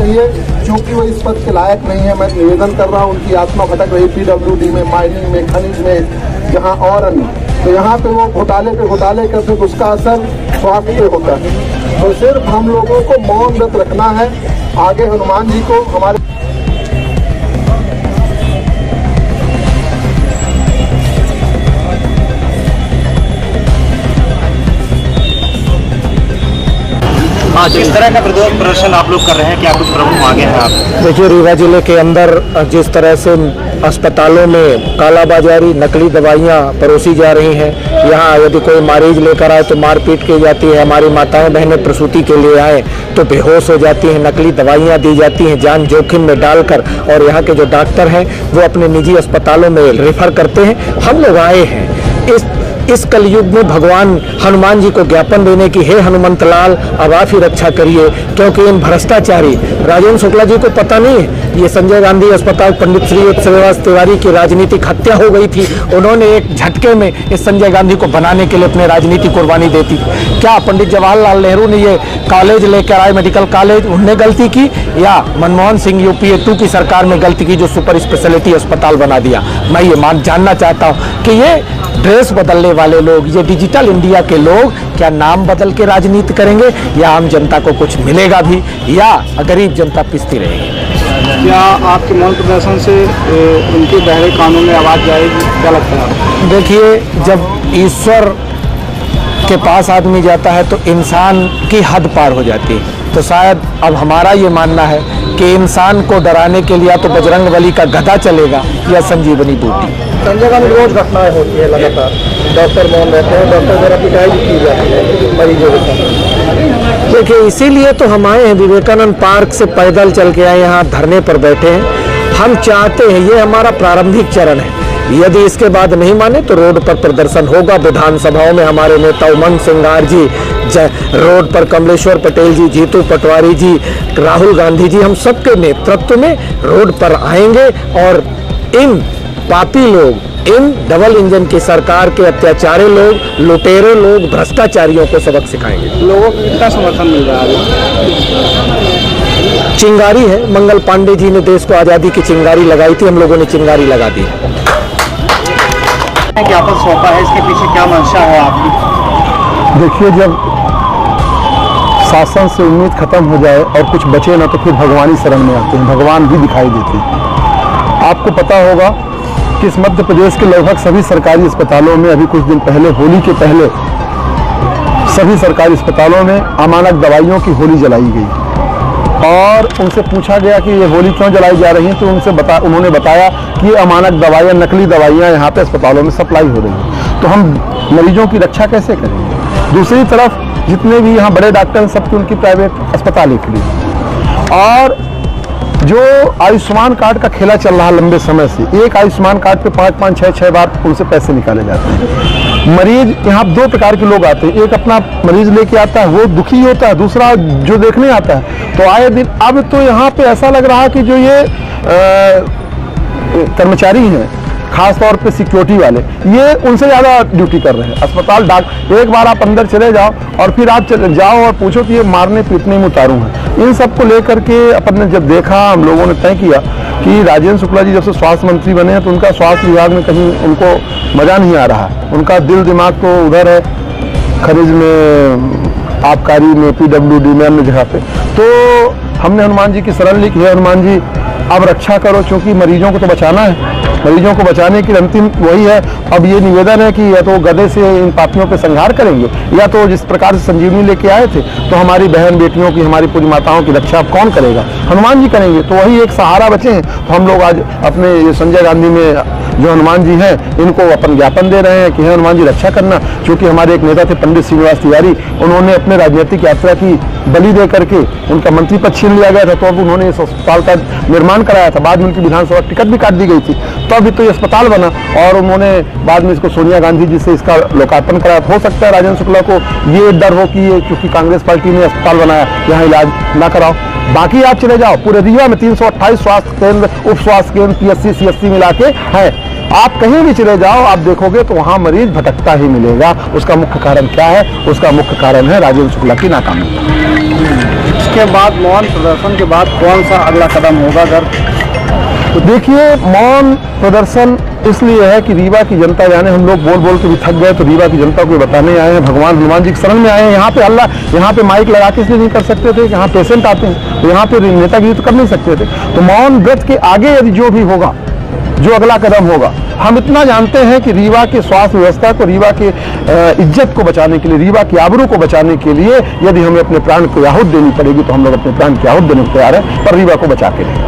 चाहिए, क्योंकि वो इस पद के लायक नहीं है। मैं निवेदन कर रहा हूँ, उनकी आत्मा भटक रही PWD में, माइनिंग में, खनिज में, जहाँ और अन्य, तो यहाँ पे वो घोटाले पे घोटाले करते, उसका असर स्वास्थ्य पे होता है। तो सिर्फ हम लोगों को मौन व्रत रखना है। आगे हनुमान जी को हमारे किस तरह का विरोध प्रदर्शन आप लोग कर रहे हैं? क्या कुछ प्रमुख मांगे हैं आप? देखिए, रीवा जिले के अंदर जिस तरह से अस्पतालों में कालाबाजारी, नकली दवाइयाँ परोसी जा रही हैं, यहाँ यदि कोई मरीज लेकर आए तो मारपीट की जाती है। हमारी माताएं बहनें प्रसूति के लिए आए तो बेहोश हो जाती हैं, नकली दवाइयाँ दी जाती हैं जान जोखिम में डालकर, और यहाँ के जो डॉक्टर हैं वो अपने निजी अस्पतालों में रेफर करते हैं। हम लोग आए हैं इस कलयुग में भगवान हनुमान जी को ज्ञापन देने की, हे हनुमंत लाल अब आप ही रक्षा करिए, क्योंकि इन भ्रष्टाचारी राजेंद्र शुक्ला जी को पता नहीं है ये संजय गांधी अस्पताल पंडित श्री श्रीनिवास तिवारी की राजनीतिक हत्या हो गई थी। उन्होंने एक झटके में इस संजय गांधी को बनाने के लिए अपने राजनीति कुर्बानी देती। क्या पंडित जवाहरलाल नेहरू ने ये कॉलेज लेकर आए, मेडिकल कॉलेज, उनने गलती की, या मनमोहन सिंह UPA 2 की सरकार में गलती की जो सुपर स्पेशलिटी अस्पताल बना दिया? मैं ये जानना चाहता हूँ कि ये ड्रेस बदलने वाले लोग, ये डिजिटल इंडिया के लोग क्या नाम बदल के राजनीति करेंगे, या आम जनता को कुछ मिलेगा भी, या गरीब जनता पिसती रहेगी? क्या आपके मौन प्रदर्शन से उनके बहरे कानों में आवाज़ जाएगी? क्या लगता है? देखिए, जब ईश्वर के पास आदमी जाता है तो इंसान की हद पार हो जाती है। तो शायद अब हमारा ये मानना है कि इंसान को डराने के लिए या तो बजरंगबली का गदा चलेगा या संजीवनी बूटी। संजय गांधी रोज घटनाएं होती है लगातार, डॉक्टर मौन रहते हैं, डॉक्टर द्वारा पिटाई भी की जाती है मरीजों के साथ। देखिए, इसीलिए तो हम आए हैं, विवेकानंद पार्क से पैदल चल के आए, यहाँ धरने पर बैठे हैं। हम चाहते हैं, ये हमारा प्रारंभिक चरण है, यदि इसके बाद नहीं माने तो रोड पर प्रदर्शन होगा। विधानसभाओं में हमारे नेता उमंग सिंगार जी, रोड पर कमलेश्वर पटेल जी, जीतू पटवारी जी, राहुल गांधी जी, हम सबके नेतृत्व में रोड पर आएंगे और इन पापी लोग, इन डबल इंजन की सरकार के अत्याचारी लोग, लुटेरे लोग, भ्रष्टाचारियों को सबक सिखाएंगे। लोगों को कितना समर्थन मिल रहा है? चिंगारी है, मंगल पांडे जी ने देश को आज़ादी की चिंगारी लगाई थी, हम लोगों ने चिंगारी लगा दी। ज्ञापन सौंपा है, इसके पीछे क्या मंशा है आपकी? देखिए, जब शासन से उम्मीद खत्म हो जाए और कुछ बचे ना, तो फिर भगवानी शरण में आते हैं, भगवान भी दिखाई देते हैं। आपको पता होगा कि इस मध्य प्रदेश के लगभग सभी सरकारी अस्पतालों में अभी कुछ दिन पहले, होली के पहले, सभी सरकारी अस्पतालों में अमानक दवाइयों की होली जलाई गई और उनसे पूछा गया कि ये होली क्यों जलाई जा रही है, तो उन्होंने बताया कि ये अमानक दवाइयाँ, नकली दवाइयाँ यहाँ पे अस्पतालों में सप्लाई हो रही है। तो हम मरीजों की रक्षा कैसे करेंगे? दूसरी तरफ जितने भी यहाँ बड़े डॉक्टर हैं, सबकी उनकी प्राइवेट अस्पताल खुली, और जो आयुष्मान कार्ड का खेला चल रहा है लंबे समय से, एक आयुष्मान कार्ड पे 5-5, 6-6 बार उनसे पैसे निकाले जाते हैं। मरीज, यहाँ 2 प्रकार के लोग आते हैं, एक अपना मरीज लेके आता है, वो दुखी होता है, दूसरा जो देखने आता है। तो आए दिन अब तो यहाँ पे ऐसा लग रहा है कि जो ये कर्मचारी हैं, खास तौर पे सिक्योरिटी वाले, ये उनसे ज़्यादा ड्यूटी कर रहे हैं। अस्पताल एक बार आप अंदर चले जाओ और फिर आप जाओ और पूछो कि ये मारने पीटने में उतारू हैं। इन सब को लेकर के अपन ने जब देखा, हम लोगों ने तय किया कि राजेंद्र शुक्ला जी जब से स्वास्थ्य मंत्री बने हैं तो उनका स्वास्थ्य विभाग में कहीं उनको मज़ा नहीं आ रहा है। उनका दिल दिमाग तो उधर है, खनिज में, आबकारी में, PWD में, अन्य जगह पे। तो हमने हनुमान जी की शरण ली कि हे हनुमान जी अब रक्षा करो, क्योंकि मरीजों को तो बचाना है, मरीजों को बचाने की अंतिम वही है। अब ये निवेदन है कि या तो गदे से इन पापियों पे संहार करेंगे, या तो जिस प्रकार से संजीवनी लेके आए थे, तो हमारी बहन बेटियों की, हमारी पूरी माताओं की रक्षा अब कौन करेगा? हनुमान जी करेंगे। तो वही एक सहारा बचे हैं। तो हम लोग आज अपने ये संजय गांधी में जो हनुमान जी हैं, इनको अपन ज्ञापन दे रहे हैं कि हनुमान जी रक्षा करना। क्योंकि हमारे एक नेता थे पंडित श्रीनिवास तिवारी, उन्होंने अपने राजनीतिक यात्रा की बलि दे करके उनका मंत्री पद छीन लिया गया था, तो अब उन्होंने इस अस्पताल का निर्माण कराया था। बाद में उनकी विधानसभा टिकट भी काट दी गई थी, तो अभी तो ये अस्पताल बना, और उन्होंने बाद में इसको सोनिया गांधी जी से इसका लोकार्पण कराया। हो सकता है राजेंद्र शुक्ला को ये डर हो कि ये क्योंकि कांग्रेस पार्टी ने अस्पताल बनाया, यहाँ इलाज ना कराओ। बाकी आप चले जाओ, पूरे रीवा में 328 स्वास्थ्य केंद्र, उप स्वास्थ्य केंद्र, PSC CSC मिला के है। आप कहीं भी चले जाओ, आप देखोगे तो वहाँ मरीज भटकता ही मिलेगा। उसका मुख्य कारण क्या है? उसका मुख्य कारण है राजेंद्र शुक्ला की नाकामी। इसके बाद मौन प्रदर्शन के बाद कौन सा अगला कदम होगा अगर? तो देखिए, मौन प्रदर्शन इसलिए है कि रीवा की जनता जाने, हम लोग बोल बोल के भी थक गए, तो रीवा की जनता को बताने आए हैं, भगवान हनुमान जी की शरण में आए हैं। यहाँ पे यहाँ पे माइक लगा के इसलिए नहीं कर सकते थे कि यहाँ पेशेंट आते हैं, तो यहाँ पे नेतागिरी तो कर नहीं सकते थे। तो मौन व्रत के आगे यदि जो भी होगा, जो अगला कदम होगा, हम इतना जानते हैं कि रीवा के स्वास्थ्य व्यवस्था को, रीवा के इज्जत को बचाने के लिए, रीवा की आबरू को बचाने के लिए यदि हमें अपने प्राण को आहुति देनी पड़ेगी, तो हम लोग अपने प्राण की आहुति देने को तैयार हैं, पर रीवा को बचा के लिए।